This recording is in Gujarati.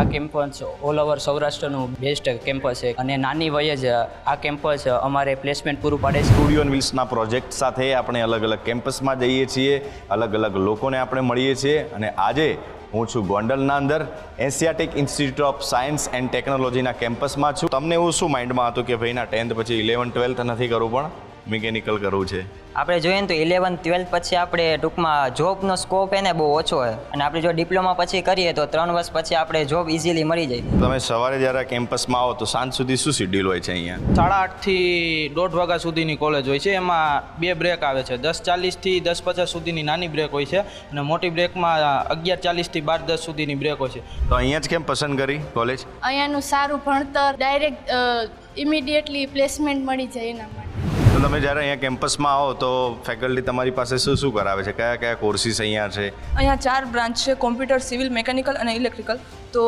આ કેમ્પસ ઓલ ઓવર સૌરાષ્ટ્રનું બેસ્ટ કેમ્પસ છે અને નાની વયે જ આ કેમ્પસ અમારે પ્લેસમેન્ટ પૂરું પાડે છે. સ્ટુડિયો ઓન વ્હીલ્સના પ્રોજેક્ટ સાથે આપણે અલગ અલગ કેમ્પસમાં જઈએ છીએ, અલગ અલગ લોકોને આપણે મળીએ છીએ અને આજે હું છું ગોંડલના અંદર Asiatic institute of science and ટેકનોલોજીના કેમ્પસમાં છું. તમને એવું શું માઇન્ડમાં હતું કે ભાઈ ના 10th પછી 11th 12th નથી કરવું પણ મિકેનિકલ કરવું છે? આપણે જોઈએ ને તો 11th 12th પછી આપણે ટૂંકમાં જોબનો સ્કોપ એને બહુ ઓછો હોય અને આપણે જો ડિપ્લોમા પછી કરીએ તો 3 વર્ષ પછી આપણે જોબ ઇઝીલી મળી જાય. તમે સવારે જ્યારે કેમ્પસમાં આવો તો સાંજ સુધી શું શેડ્યુલ હોય છે અહીંયા? 8:30 થી 1:30 વાગ્યા સુધીની કોલેજ હોય છે. એમાં 2 બ્રેક આવે છે. 10:40 થી 10:50 સુધીની નાની બ્રેક હોય છે અને મોટી બ્રેકમાં 11:40 થી 12:10 સુધીની બ્રેક હોય છે. તો અહીંયા જ કેમ પસંદ કરી કોલેજ? અહીંયાનું સારું ભણતર, ડાયરેક્ટ ઇમિડિયેટલી પ્લેસમેન્ટ મળી જાય એના માટે. તો તમે જ્યારે અહીંયા કેમ્પસમાં આવો તો ફેકલ્ટી તમારી પાસે શું શું કરાવે છે? કયા કયા કોર્સિસ અહીંયા છે? અહીંયા 4 બ્રાન્ચ છે: કોમ્પ્યુટર, સિવિલ, મેકેનિકલ અને ઇલેક્ટ્રિકલ. તો